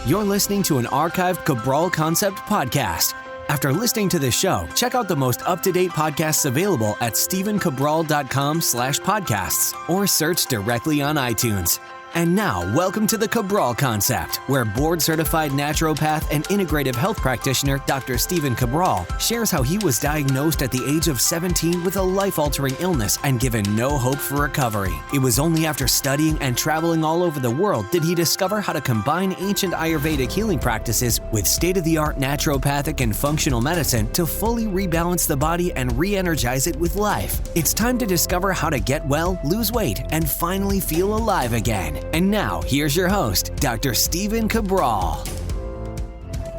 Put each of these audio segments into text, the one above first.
You're listening to an archived Cabral Concept podcast. After listening to this show, check out the most up-to-date podcasts available at stephencabral.com/podcasts or search directly on iTunes. And now, welcome to the Cabral Concept, where board-certified naturopath and integrative health practitioner Dr. Stephen Cabral shares how he was diagnosed at the age of 17 with a life-altering illness and given no hope for recovery. It was only after studying and traveling all over the world did he discover how to combine ancient Ayurvedic healing practices with state-of-the-art naturopathic and functional medicine to fully rebalance the body and re-energize it with life. It's time to discover how to get well, lose weight, and finally feel alive again. And now, here's your host, Dr. Stephen Cabral.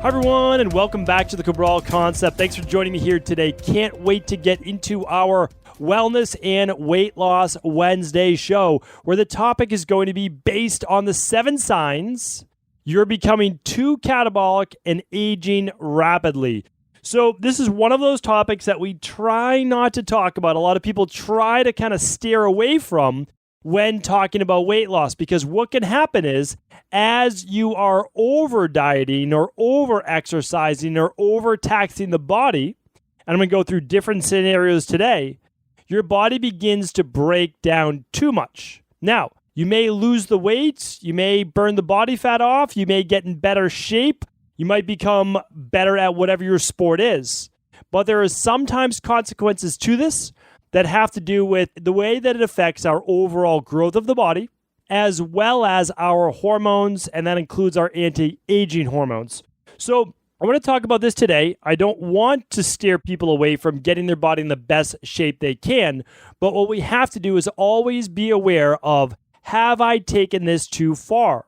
Hi, everyone, and welcome back to the Cabral Concept. Thanks for joining me here today. Can't wait to get into our Wellness and Weight Loss Wednesday show, where the topic is going to be based on the 7 signs you're becoming too catabolic and aging rapidly. So this is one of those topics that we try not to talk about. A lot of people try to kind of steer away from when talking about weight loss, because what can happen is as you are over dieting or over exercising or over taxing the body, and I'm going to go through different scenarios today, your body begins to break down too much. Now, you may lose the weight, you may burn the body fat off, you may get in better shape, you might become better at whatever your sport is. But there are sometimes consequences to this that have to do with the way that it affects our overall growth of the body, as well as our hormones, and that includes our anti-aging hormones. So I want to talk about this today. I don't want to steer people away from getting their body in the best shape they can, but what we have to do is always be aware of, have I taken this too far?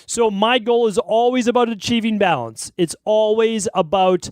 So my goal is always about achieving balance. It's always about,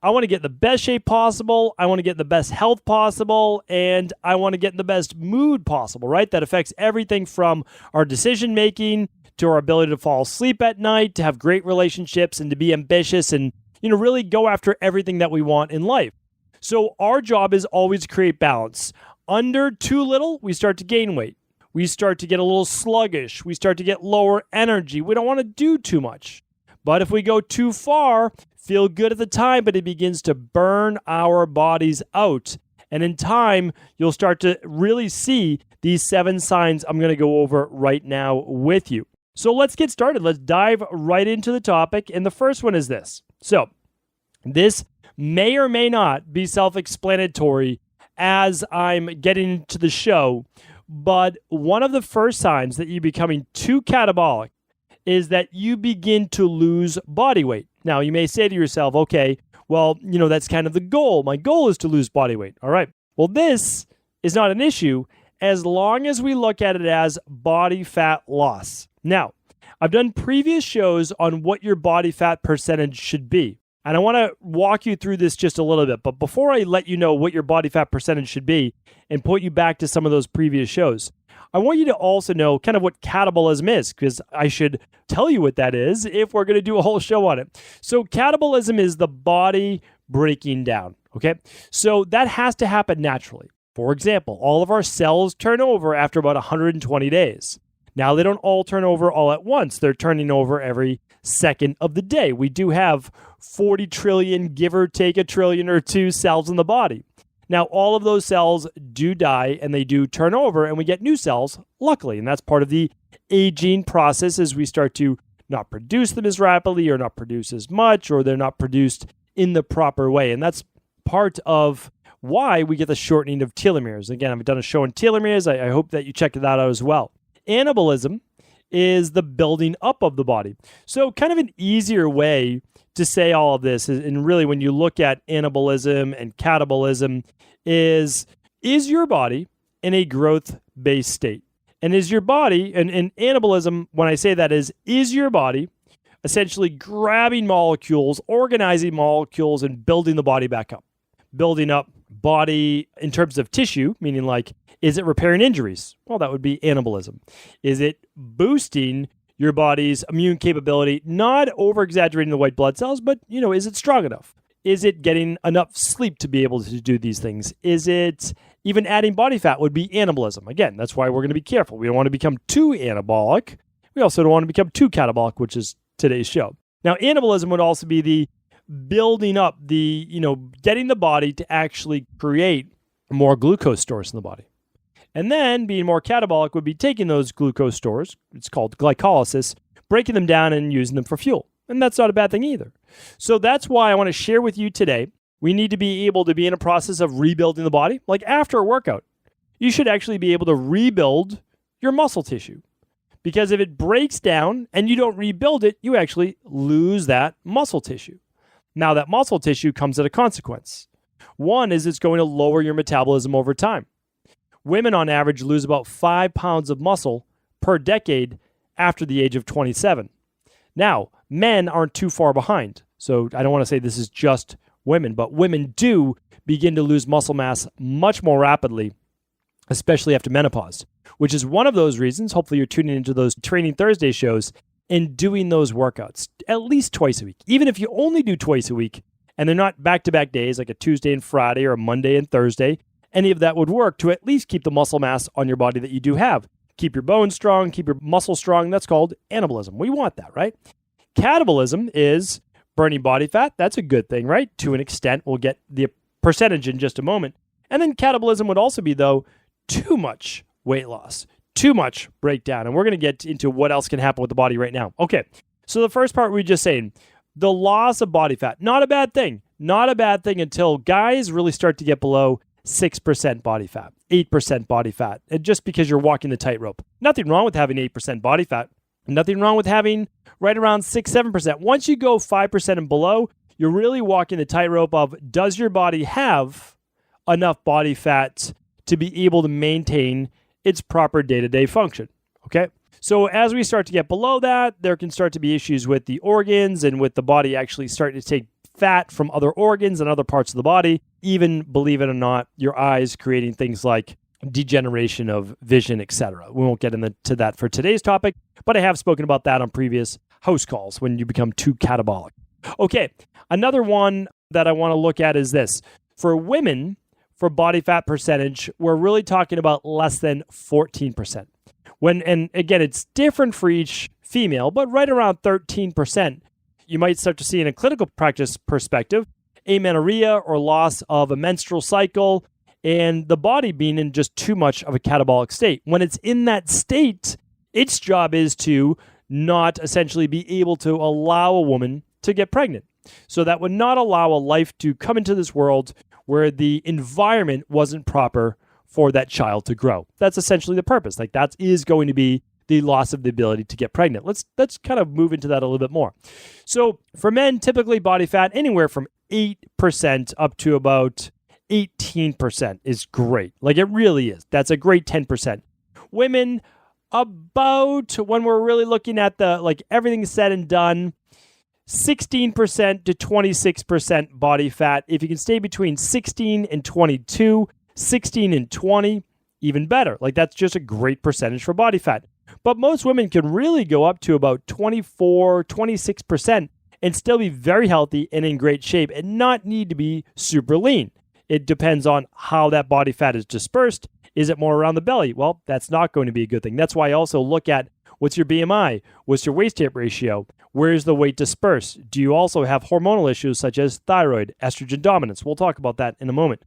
I want to get in the best shape possible, I want to get in the best health possible, and I want to get in the best mood possible, right? That affects everything from our decision-making to our ability to fall asleep at night, to have great relationships, and to be ambitious and, really go after everything that we want in life. So our job is always to create balance. Under too little, we start to gain weight. We start to get a little sluggish. We start to get lower energy. We don't want to do too much. But if we go too far, feel good at the time, but it begins to burn our bodies out. And in time, you'll start to really see these 7 signs I'm going to go over right now with you. So let's get started. Let's dive right into the topic. And the first one is this. So this may or may not be self-explanatory as I'm getting into the show, but one of the first signs that you're becoming too catabolic is that you begin to lose body weight. Now, you may say to yourself, okay, well, that's kind of the goal. My goal is to lose body weight. All right. Well, this is not an issue as long as we look at it as body fat loss. Now, I've done previous shows on what your body fat percentage should be. And I want to walk you through this just a little bit. But before I let you know what your body fat percentage should be and point you back to some of those previous shows, I want you to also know kind of what catabolism is, because I should tell you what that is if we're going to do a whole show on it. So catabolism is the body breaking down, okay? So that has to happen naturally. For example, all of our cells turn over after about 120 days. Now, they don't all turn over all at once. They're turning over every second of the day. We do have 40 trillion, give or take a trillion or two cells in the body. Now, all of those cells do die and they do turn over and we get new cells, luckily. And that's part of the aging process as we start to not produce them as rapidly or not produce as much, or they're not produced in the proper way. And that's part of why we get the shortening of telomeres. Again, I've done a show on telomeres. I hope that you check that out as well. Anabolism is the building up of the body. So kind of an easier way to say all of this is, and really when you look at anabolism and catabolism, is your body in a growth-based state? And is your body, and anabolism, when I say that is your body essentially grabbing molecules, organizing molecules, and building the body back up? Building up body in terms of tissue, meaning like, is it repairing injuries? Well, that would be anabolism. Is it boosting your body's immune capability, not over-exaggerating the white blood cells, but, is it strong enough? Is it getting enough sleep to be able to do these things? Is it even adding body fat would be anabolism? Again, that's why we're going to be careful. We don't want to become too anabolic. We also don't want to become too catabolic, which is today's show. Now, anabolism would also be the building up, getting the body to actually create more glucose stores in the body. And then being more catabolic would be taking those glucose stores, it's called glycolysis, breaking them down and using them for fuel. And that's not a bad thing either. So that's why I want to share with you today, we need to be able to be in a process of rebuilding the body. Like after a workout, you should actually be able to rebuild your muscle tissue. Because if it breaks down and you don't rebuild it, you actually lose that muscle tissue. Now that muscle tissue comes at a consequence. One is it's going to lower your metabolism over time. Women on average lose about 5 pounds of muscle per decade after the age of 27. Now, men aren't too far behind. So I don't want to say this is just women, but women do begin to lose muscle mass much more rapidly, especially after menopause, which is one of those reasons, hopefully you're tuning into those Training Thursday shows and doing those workouts at least twice a week. Even if you only do twice a week and they're not back-to-back days like a Tuesday and Friday or a Monday and Thursday, any of that would work to at least keep the muscle mass on your body that you do have. Keep your bones strong, keep your muscle strong. That's called anabolism. We want that, right? Catabolism is burning body fat. That's a good thing, right? To an extent. We'll get the percentage in just a moment. And then catabolism would also be, though, too much weight loss, too much breakdown. And we're going to get into what else can happen with the body right now. Okay, so the first part we were just saying, the loss of body fat, not a bad thing. Not a bad thing until guys really start to get below 6% body fat, 8% body fat, and just because you're walking the tightrope. Nothing wrong with having 8% body fat. Nothing wrong with having right around 6-7%. Once you go 5% and below, you're really walking the tightrope of, does your body have enough body fat to be able to maintain its proper day-to-day function? Okay? So as we start to get below that, there can start to be issues with the organs and with the body actually starting to take fat from other organs and other parts of the body. Even, believe it or not, your eyes creating things like degeneration of vision, etc. We won't get into that for today's topic, but I have spoken about that on previous house calls when you become too catabolic. Okay, another one that I want to look at is this. For women, for body fat percentage, we're really talking about less than 14%. And again, it's different for each female, but right around 13%, you might start to see in a clinical practice perspective, amenorrhea or loss of a menstrual cycle, and the body being in just too much of a catabolic state. When it's in that state, its job is to not essentially be able to allow a woman to get pregnant. So that would not allow a life to come into this world where the environment wasn't proper for that child to grow. That's essentially the purpose. Like that is going to be the loss of the ability to get pregnant. Let's kind of move into that a little bit more. So for men, typically body fat anywhere from 8% up to about 18% is great. Like it really is. That's a great 10%. Women, about, when we're really looking at the, like everything said and done, 16% to 26% body fat. If you can stay between 16 and 22, 16 and 20, even better. Like that's just a great percentage for body fat. But most women can really go up to about 24, 26% and still be very healthy and in great shape and not need to be super lean. It depends on how that body fat is dispersed. Is it more around the belly? Well, that's not going to be a good thing. That's why I also look at what's your BMI? What's your waist-to-hip ratio? Where's the weight dispersed? Do you also have hormonal issues such as thyroid, estrogen dominance? We'll talk about that in a moment.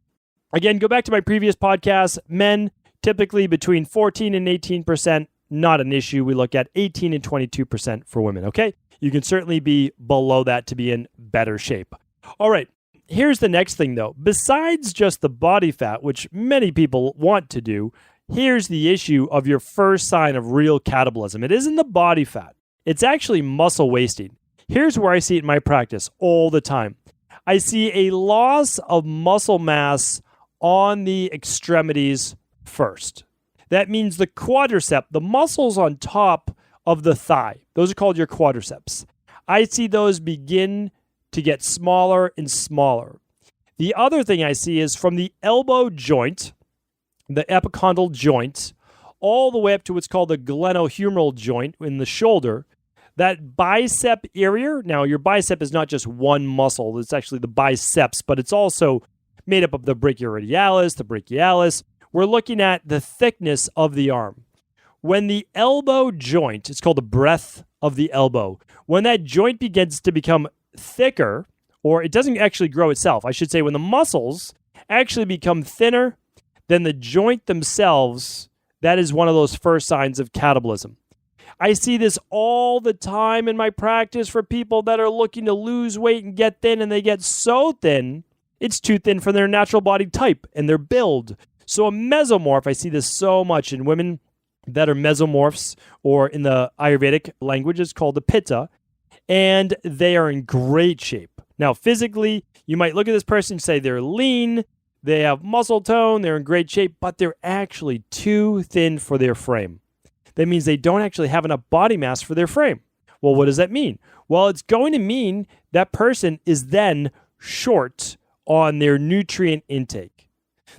Again, go back to my previous podcast. Men, typically between 14 and 18%, not an issue. We look at 18 and 22% for women, okay? You can certainly be below that to be in better shape. All right, here's the next thing though. Besides just the body fat, which many people want to do, here's the issue of your first sign of real catabolism. It isn't the body fat. It's actually muscle wasting. Here's where I see it in my practice all the time. I see a loss of muscle mass on the extremities first. That means the quadricep, the muscles on top of the thigh, those are called your quadriceps. I see those begin to get smaller and smaller. The other thing I see is from the elbow joint, the epicondyle joint, all the way up to what's called the glenohumeral joint in the shoulder, that bicep area. Now, your bicep is not just one muscle. It's actually the biceps, but it's also made up of the brachioradialis, the brachialis. We're looking at the thickness of the arm. When the elbow joint, it's called the breadth of the elbow, when that joint begins to become thicker, or it doesn't actually grow itself, I should say, when the muscles actually become thinner than the joint themselves, that is one of those first signs of catabolism. I see this all the time in my practice for people that are looking to lose weight and get thin, and they get so thin, it's too thin for their natural body type and their build. So a mesomorph, I see this so much in women that are mesomorphs, or in the Ayurvedic language, it's called the pitta, and they are in great shape. Now, physically, you might look at this person and say they're lean, they have muscle tone, they're in great shape, but they're actually too thin for their frame. That means they don't actually have enough body mass for their frame. Well, what does that mean? Well, it's going to mean that person is then short on their nutrient intake.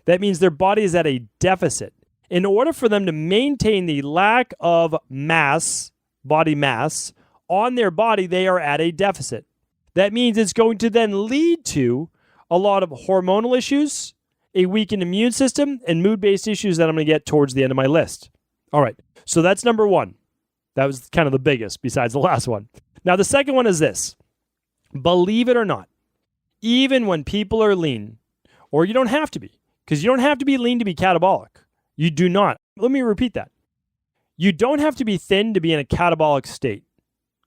That means their body is at a deficit. In order for them to maintain the lack of mass, body mass, on their body, they are at a deficit. That means it's going to then lead to a lot of hormonal issues, a weakened immune system, and mood-based issues that I'm going to get towards the end of my list. All right, so that's number one. That was kind of the biggest besides the last one. Now, the second one is this. Believe it or not, even when people are lean, or you don't have to be, because you don't have to be lean to be catabolic. You do not. Let me repeat that. You don't have to be thin to be in a catabolic state,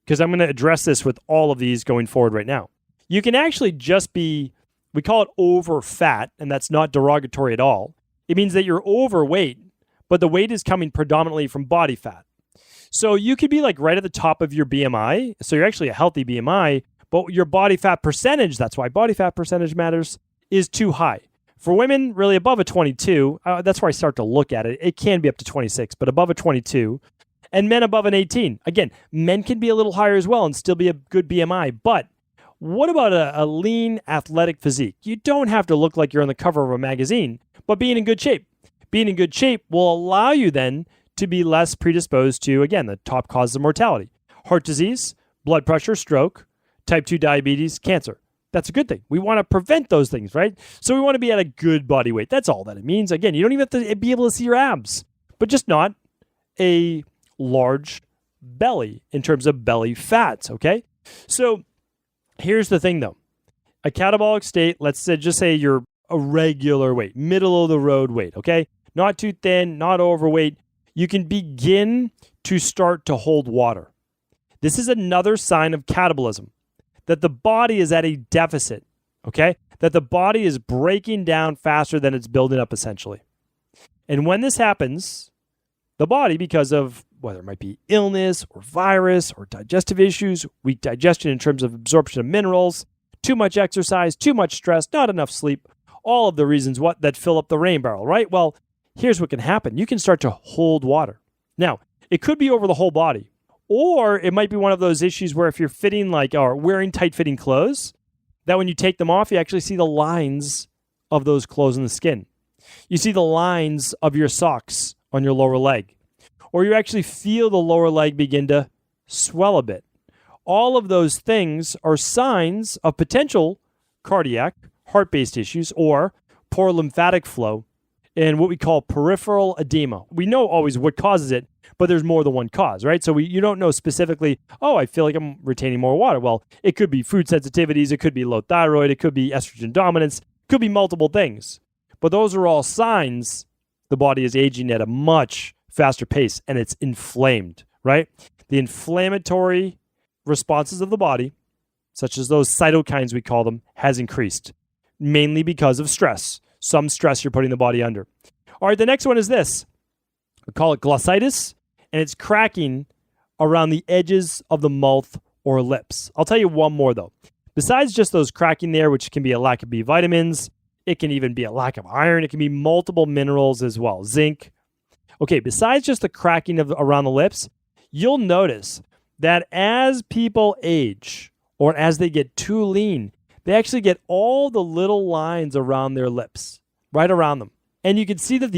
because I'm going to address this with all of these going forward right now. You can actually just be, we call it over fat, and that's not derogatory at all. It means that you're overweight, but the weight is coming predominantly from body fat. So you could be like right at the top of your BMI. So you're actually a healthy BMI, but your body fat percentage, that's why body fat percentage matters, is too high. For women, really above a 22, that's where I start to look at it. It can be up to 26, but above a 22. And men above an 18. Again, men can be a little higher as well and still be a good BMI. But what about a lean athletic physique? You don't have to look like you're on the cover of a magazine, but being in good shape. Being in good shape will allow you then to be less predisposed to, again, the top causes of mortality: heart disease, blood pressure, stroke, type 2 diabetes, cancer. That's a good thing. We want to prevent those things, right? So we want to be at a good body weight. That's all that it means. Again, you don't even have to be able to see your abs, but just not a large belly in terms of belly fats, okay? So here's the thing, though. A catabolic state, let's say, just say you're a regular weight, middle of the road weight, okay? Not too thin, not overweight. You can begin to start to hold water. This is another sign of catabolism, that the body is at a deficit, okay? That the body is breaking down faster than it's building up, essentially. And when this happens, the body, because of whether it might be illness or virus or digestive issues, weak digestion in terms of absorption of minerals, too much exercise, too much stress, not enough sleep, all of the reasons that fill up the rain barrel, right? Well, here's what can happen. You can start to hold water. Now, it could be over the whole body, or it might be one of those issues where if you're fitting or wearing tight-fitting clothes, that when you take them off, you actually see the lines of those clothes in the skin. You see the lines of your socks on your lower leg, or you actually feel the lower leg begin to swell a bit. All of those things are signs of potential cardiac, heart-based issues, or poor lymphatic flow, and what we call peripheral edema. We know always what causes it, but there's more than one cause, right? So you don't know specifically, I feel like I'm retaining more water. Well, it could be food sensitivities, it could be low thyroid, it could be estrogen dominance, it could be multiple things. But those are all signs the body is aging at a much faster pace, and it's inflamed, right? The inflammatory responses of the body, such as those cytokines we call them, has increased, mainly because of stress. Some stress you're putting the body under. All right, the next one is this. We call it glossitis, and it's cracking around the edges of the mouth or lips. I'll tell you one more, though. Besides just those cracking there, which can be a lack of B vitamins, it can even be a lack of iron. It can be multiple minerals as well, zinc. Okay, besides just the cracking around the lips, you'll notice that as people age or as they get too lean, they actually get all the little lines around their lips, right around them. And you can see that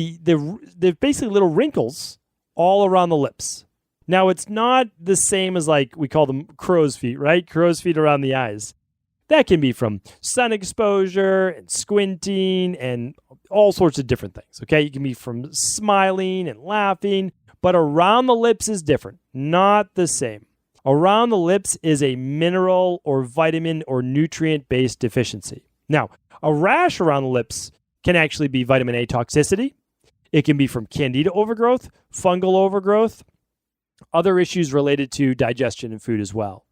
they're basically little wrinkles all around the lips. Now, it's not the same as we call them crow's feet, right? Crow's feet around the eyes. That can be from sun exposure and squinting and all sorts of different things, okay? You can be from smiling and laughing, But around the lips is different, not the same. Around the lips is a mineral or vitamin or nutrient-based deficiency. Now, a rash around the lips can actually be vitamin A toxicity. It can be from candida overgrowth, fungal overgrowth, other issues related to digestion and food as well.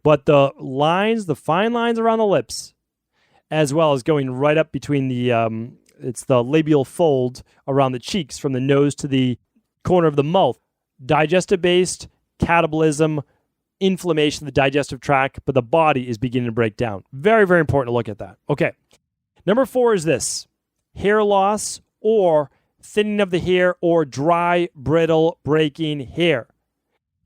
But the lines, the fine lines around the lips, as well as going right up between it's the labial fold around the cheeks from the nose to the corner of the mouth, digestive-based, catabolism, inflammation of the digestive tract, but the body is beginning to break down. Very, very important to look at that. Okay. Number 4 is this: hair loss or thinning of the hair or dry, brittle, breaking hair.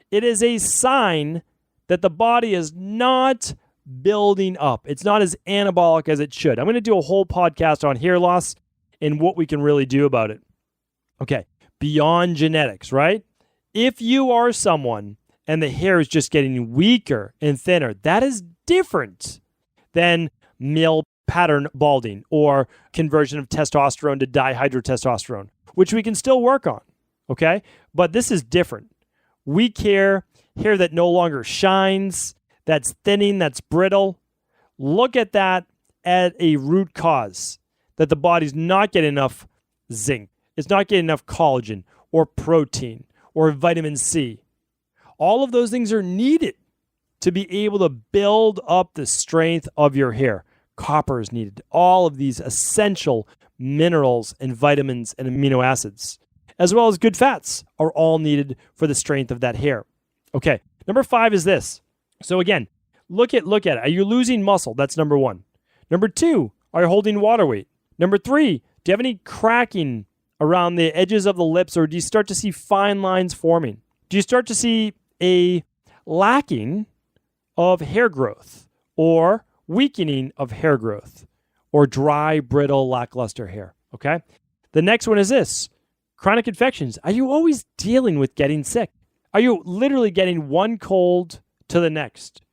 It is a sign that the body is not building up. It's not as anabolic as it should. I'm going to do a whole podcast on hair loss and what we can really do about it. Okay. Beyond genetics, right? If you are someone and the hair is just getting weaker and thinner, that is different than male pattern balding or conversion of testosterone to dihydrotestosterone, which we can still work on, okay? But this is different. Weak hair that no longer shines, that's thinning, that's brittle. Look at that at a root cause, that the body's not getting enough zinc, it's not getting enough collagen or protein or vitamin C. All of those things are needed to be able to build up the strength of your hair. Copper is needed. All of these essential minerals and vitamins and amino acids, as well as good fats, are all needed for the strength of that hair. Okay, number 5 is this. So again, look at it. Are you losing muscle? That's number 1. Number 2, are you holding water weight? Number 3, do you have any cracking around the edges of the lips, or do you start to see fine lines forming? Do you start to see a lacking of hair growth or weakening of hair growth or dry, brittle, lackluster hair? Okay. The next one is this: chronic infections. Are you always dealing with getting sick? Are you literally getting one cold to the next?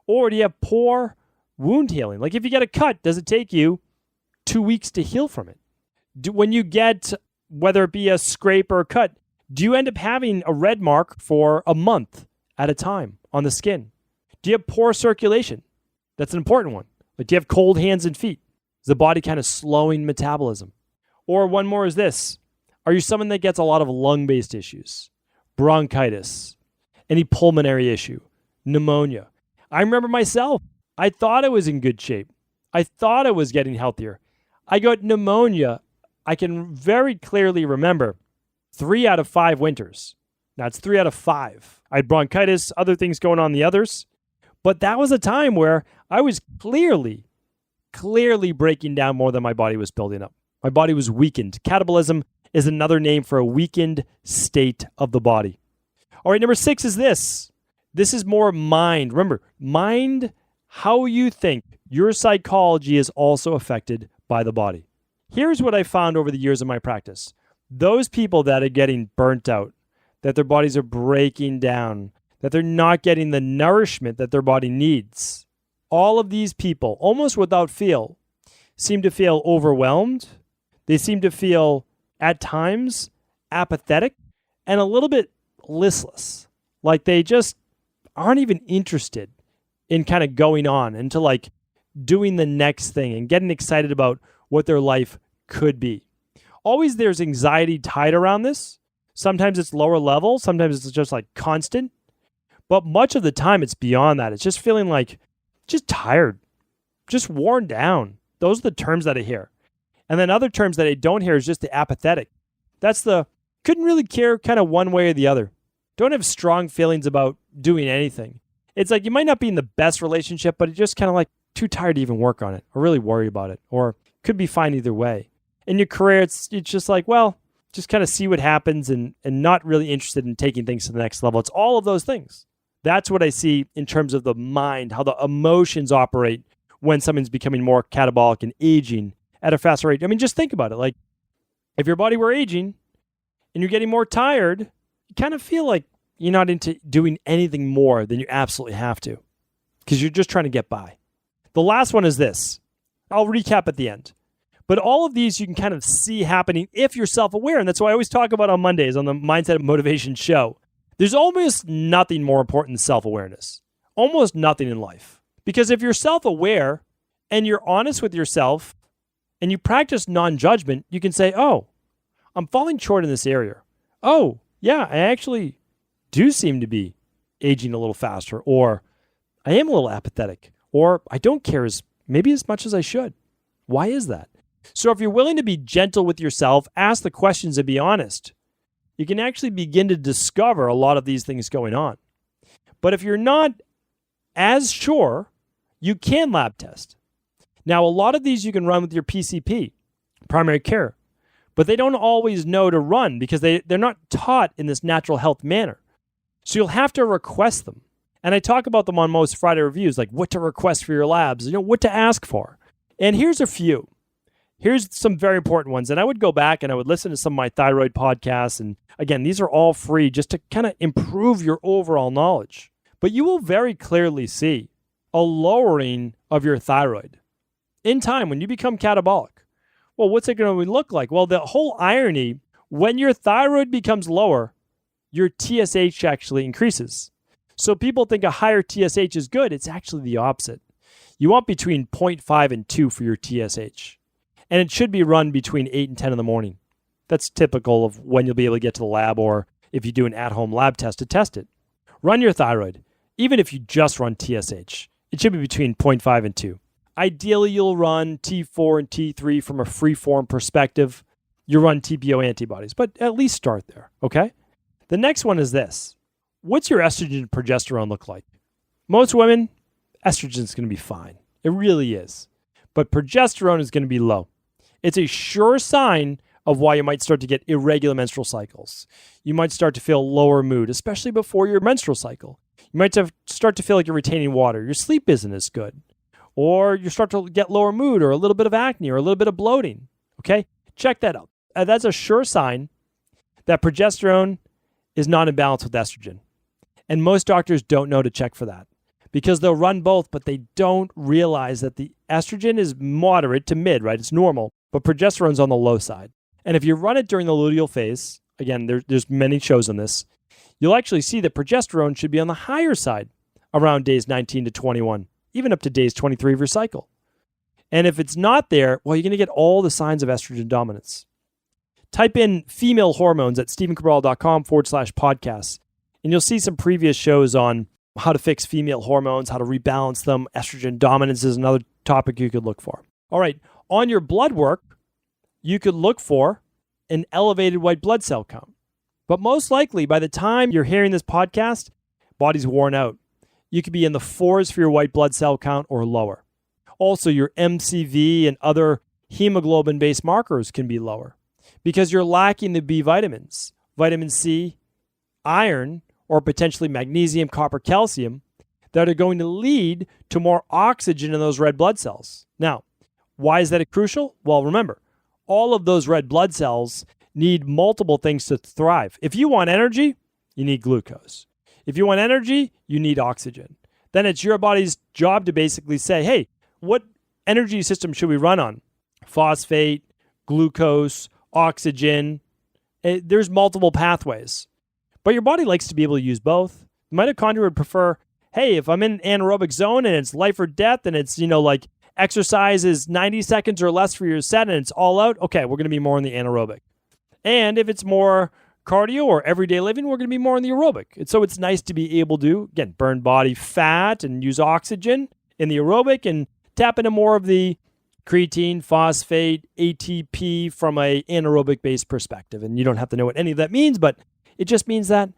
Or do you have poor wound healing? Like if you get a cut, does it take you 2 weeks to heal from it? When you get, whether it be a scrape or a cut, do you end up having a red mark for a month at a time on the skin? Do you have poor circulation? That's an important one. Like, do you have cold hands and feet? Is the body kind of slowing metabolism? Or one more is this: are you someone that gets a lot of lung-based issues, bronchitis, any pulmonary issue, pneumonia? I remember myself. I thought I was in good shape. I thought I was getting healthier. I got pneumonia. I can very clearly remember 3 out of 5 winters. That's 3 out of 5. I had bronchitis, other things going on the others. But that was a time where I was clearly breaking down more than my body was building up. My body was weakened. Catabolism is another name for a weakened state of the body. All right, number 6 is this. This is more mind. Remember, mind, how you think, your psychology is also affected by the body. Here's what I found over the years of my practice. Those people that are getting burnt out, that their bodies are breaking down, that they're not getting the nourishment that their body needs, all of these people, almost without fail, seem to feel overwhelmed. They seem to feel, at times, apathetic and a little bit listless. Like they just aren't even interested in kind of going on into like doing the next thing and getting excited about what their life could be. Always there's anxiety tied around this. Sometimes it's lower level. Sometimes it's just like constant. But much of the time it's beyond that. It's just feeling like just tired, just worn down. Those are the terms that I hear. And then other terms that I don't hear is just the apathetic. That's the couldn't really care kind of one way or the other. Don't have strong feelings about doing anything. It's like you might not be in the best relationship, but it's just kind of like too tired to even work on it or really worry about it, or could be fine either way. In your career, it's just like, well, just kind of see what happens and not really interested in taking things to the next level. It's all of those things. That's what I see in terms of the mind, how the emotions operate when someone's becoming more catabolic and aging at a faster rate. I mean, just think about it. Like if your body were aging and you're getting more tired, you kind of feel like you're not into doing anything more than you absolutely have to because you're just trying to get by. The last one is this. I'll recap at the end. But all of these you can kind of see happening if you're self-aware. And that's why I always talk about on Mondays on the Mindset and Motivation show. There's almost nothing more important than self-awareness. Almost nothing in life. Because if you're self-aware and you're honest with yourself and you practice non-judgment, you can say, oh, I'm falling short in this area. Oh, yeah, I actually do seem to be aging a little faster, or I am a little apathetic, or I don't care as much as I should. Why is that? So if you're willing to be gentle with yourself, ask the questions and be honest, you can actually begin to discover a lot of these things going on. But if you're not as sure, you can lab test. Now, a lot of these you can run with your PCP, primary care, but they don't always know to run because they're not taught in this natural health manner. So you'll have to request them. And I talk about them on most Friday reviews, like what to request for your labs, what to ask for. And here's a few. Here's some very important ones. And I would go back and I would listen to some of my thyroid podcasts. And again, these are all free just to kind of improve your overall knowledge. But you will very clearly see a lowering of your thyroid in time when you become catabolic. Well, what's it going to look like? Well, the whole irony, when your thyroid becomes lower, your TSH actually increases. So people think a higher TSH is good. It's actually the opposite. You want between 0.5 and 2 for your TSH. And it should be run between 8 and 10 in the morning. That's typical of when you'll be able to get to the lab, or if you do an at-home lab test to test it. Run your thyroid. Even if you just run TSH, it should be between 0.5 and 2. Ideally, you'll run T4 and T3 from a free-form perspective. You run TPO antibodies, but at least start there, okay? The next one is this. What's your estrogen and progesterone look like? Most women, estrogen is going to be fine. It really is. But progesterone is going to be low. It's a sure sign of why you might start to get irregular menstrual cycles. You might start to feel lower mood, especially before your menstrual cycle. You might start to feel like you're retaining water. Your sleep isn't as good. Or you start to get lower mood, or a little bit of acne, or a little bit of bloating. Okay? Check that out. That's a sure sign that progesterone is not in balance with estrogen. And most doctors don't know to check for that because they'll run both, but they don't realize that the estrogen is moderate to mid, right? It's normal, but progesterone's on the low side. And if you run it during the luteal phase, again, there's many shows on this, you'll actually see that progesterone should be on the higher side around days 19 to 21, even up to days 23 of your cycle. And if it's not there, well, you're going to get all the signs of estrogen dominance. Type in female hormones at stephencabral.com/podcasts, and you'll see some previous shows on how to fix female hormones, how to rebalance them. Estrogen dominance is another topic you could look for. All right, on your blood work, you could look for an elevated white blood cell count. But most likely, by the time you're hearing this podcast, body's worn out. You could be in the 4s for your white blood cell count or lower. Also, your MCV and other hemoglobin-based markers can be lower because you're lacking the B vitamins, vitamin C, iron, or potentially magnesium, copper, calcium, that are going to lead to more oxygen in those red blood cells. Now, why is that crucial? Well, remember, all of those red blood cells need multiple things to thrive. If you want energy, you need glucose. If you want energy, you need oxygen. Then it's your body's job to basically say, hey, what energy system should we run on? Phosphate, glucose, oxygen. There's multiple pathways. But your body likes to be able to use both. The mitochondria would prefer, hey, if I'm in an anaerobic zone and it's life or death and it's, like exercise is 90 seconds or less for your set and it's all out, okay, we're going to be more in the anaerobic. And if it's more cardio or everyday living, we're going to be more in the aerobic. And so it's nice to be able to, again, burn body fat and use oxygen in the aerobic and tap into more of the creatine, phosphate, ATP from a anaerobic-based perspective. And you don't have to know what any of that means, but it just means that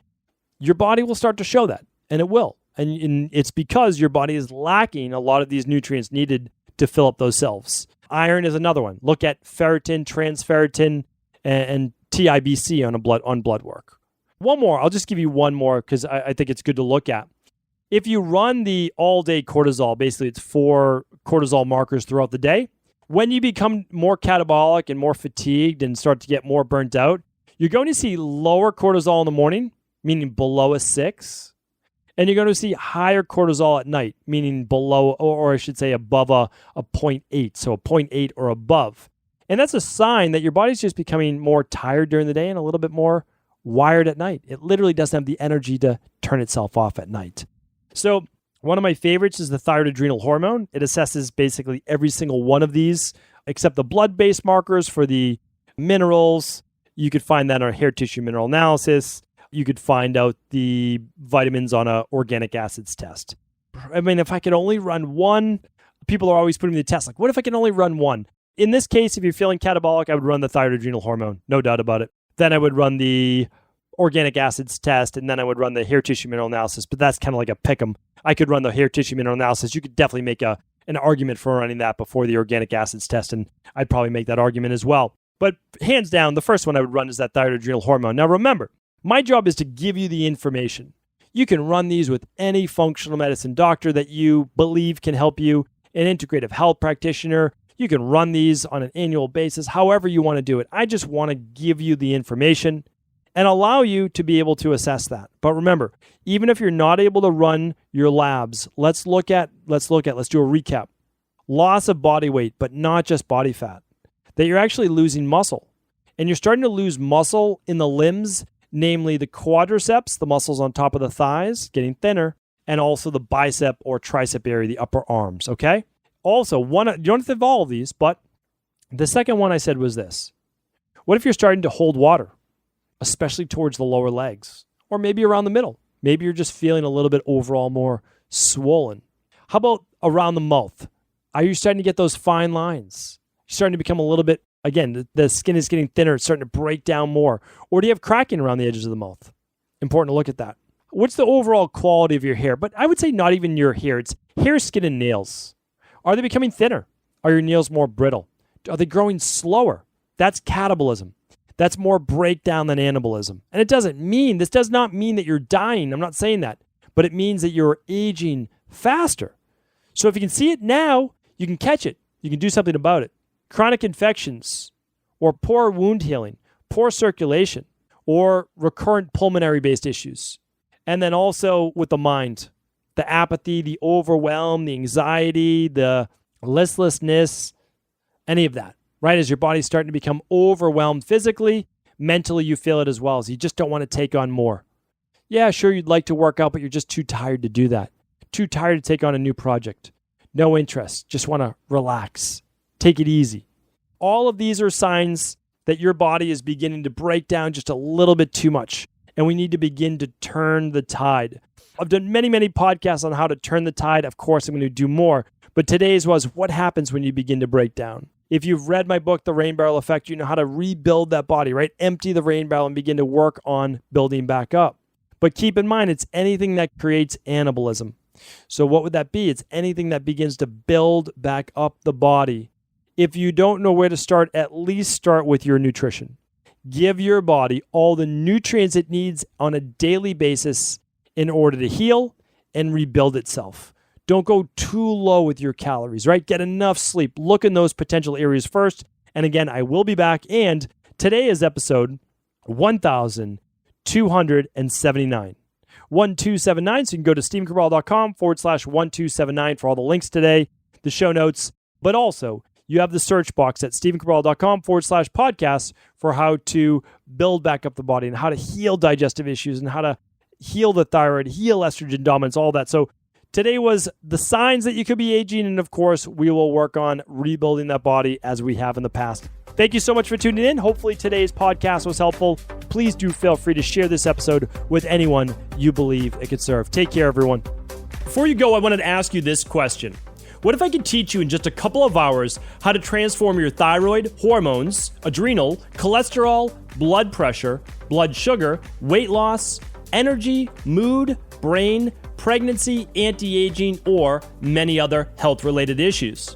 your body will start to show that, and it will. And it's because your body is lacking a lot of these nutrients needed to fill up those cells. Iron is another one. Look at ferritin, transferritin, and TIBC on blood work. One more. I'll just give you one more because I think it's good to look at. If you run the all-day cortisol, basically it's 4 cortisol markers throughout the day, when you become more catabolic and more fatigued and start to get more burnt out, you're going to see lower cortisol in the morning, meaning below a 6. And you're going to see higher cortisol at night, meaning below, or I should say above a 0.8, so a 0.8 or above. And that's a sign that your body's just becoming more tired during the day and a little bit more wired at night. It literally doesn't have the energy to turn itself off at night. So one of my favorites is the thyroid adrenal hormone. It assesses basically every single one of these, except the blood-based markers for the minerals. You could find that on a hair tissue mineral analysis. You could find out the vitamins on an organic acids test. I mean, if I could only run one, people are always putting me to the test. Like, what if I can only run one? In this case, if you're feeling catabolic, I would run the thyroid adrenal hormone, no doubt about it. Then I would run the organic acids test, and then I would run the hair tissue mineral analysis, but that's kind of like a pick'em. I could run the hair tissue mineral analysis. You could definitely make an argument for running that before the organic acids test, and I'd probably make that argument as well. But hands down, the first one I would run is that thyroid adrenal hormone. Now remember, my job is to give you the information. You can run these with any functional medicine doctor that you believe can help you, an integrative health practitioner. You can run these on an annual basis, however you want to do it. I just want to give you the information and allow you to be able to assess that. But remember, even if you're not able to run your labs, let's do a recap. Loss of body weight, but not just body fat. That you're actually losing muscle. And you're starting to lose muscle in the limbs, namely the quadriceps, the muscles on top of the thighs, getting thinner, and also the bicep or tricep area, the upper arms, okay? Also, you don't have to have all of these, but the second one I said was this. What if you're starting to hold water, especially towards the lower legs, or maybe around the middle? Maybe you're just feeling a little bit overall more swollen. How about around the mouth? Are you starting to get those fine lines? You're starting to become a little bit, again, the skin is getting thinner, it's starting to break down more. Or do you have cracking around the edges of the mouth? Important to look at that. What's the overall quality of your hair? But I would say not even your hair. It's hair, skin, and nails. Are they becoming thinner? Are your nails more brittle? Are they growing slower? That's catabolism. That's more breakdown than anabolism. And this does not mean that you're dying. I'm not saying that. But it means that you're aging faster. So if you can see it now, you can catch it. You can do something about it. Chronic infections or poor wound healing, poor circulation, or recurrent pulmonary-based issues. And then also with the mind, the apathy, the overwhelm, the anxiety, the listlessness, any of that, right? As your body's starting to become overwhelmed physically, mentally you feel it as well, as you just don't want to take on more. Yeah, sure, you'd like to work out, but you're just too tired to do that. Too tired to take on a new project. No interest, just want to relax. Take it easy. All of these are signs that your body is beginning to break down just a little bit too much, and we need to begin to turn the tide. I've done many, many podcasts on how to turn the tide. Of course, I'm going to do more, but today's was what happens when you begin to break down. If you've read my book, The Rain Barrel Effect, you know how to rebuild that body, right? Empty the rain barrel and begin to work on building back up. But keep in mind, it's anything that creates anabolism. So what would that be? It's anything that begins to build back up the body. If you don't know where to start, at least start with your nutrition. Give your body all the nutrients it needs on a daily basis in order to heal and rebuild itself. Don't go too low with your calories, right? Get enough sleep. Look in those potential areas first. And again, I will be back. And today is episode 1279. 1279. So you can go to StephenCabral.com/1279 for all the links today, the show notes, but also you have the search box at StephenCabral.com/podcast for how to build back up the body and how to heal digestive issues and how to heal the thyroid, heal estrogen dominance, all that. So today was the signs that you could be aging. And of course, we will work on rebuilding that body as we have in the past. Thank you so much for tuning in. Hopefully today's podcast was helpful. Please do feel free to share this episode with anyone you believe it could serve. Take care, everyone. Before you go, I wanted to ask you this question. What if I could teach you in just a couple of hours how to transform your thyroid, hormones, adrenal, cholesterol, blood pressure, blood sugar, weight loss, energy, mood, brain, pregnancy, anti-aging, or many other health-related issues?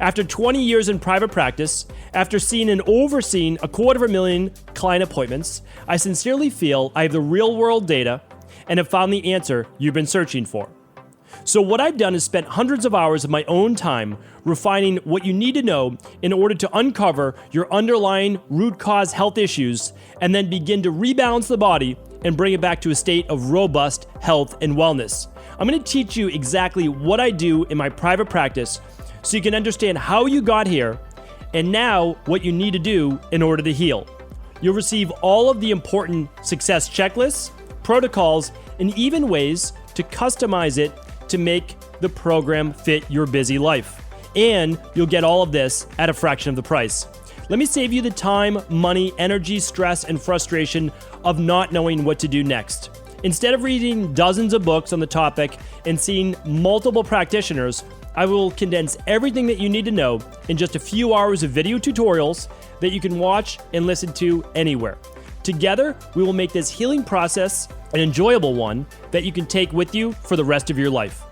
After 20 years in private practice, after seeing and overseeing 250,000 client appointments, I sincerely feel I have the real-world data and have found the answer you've been searching for. So what I've done is spent hundreds of hours of my own time refining what you need to know in order to uncover your underlying root cause health issues and then begin to rebalance the body and bring it back to a state of robust health and wellness. I'm going to teach you exactly what I do in my private practice so you can understand how you got here and now what you need to do in order to heal. You'll receive all of the important success checklists, protocols, and even ways to customize it to make the program fit your busy life. And you'll get all of this at a fraction of the price. Let me save you the time, money, energy, stress, and frustration of not knowing what to do next. Instead of reading dozens of books on the topic and seeing multiple practitioners, I will condense everything that you need to know in just a few hours of video tutorials that you can watch and listen to anywhere. Together, we will make this healing process an enjoyable one that you can take with you for the rest of your life.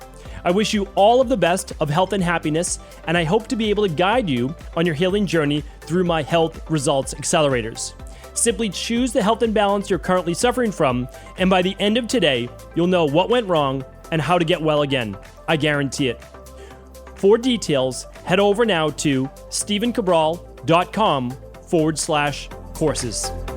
I wish you all of the best of health and happiness, and I hope to be able to guide you on your healing journey through my health results accelerators. Simply choose the health imbalance you're currently suffering from, and by the end of today, you'll know what went wrong and how to get well again. I guarantee it. For details, head over now to stevencabral.com/courses.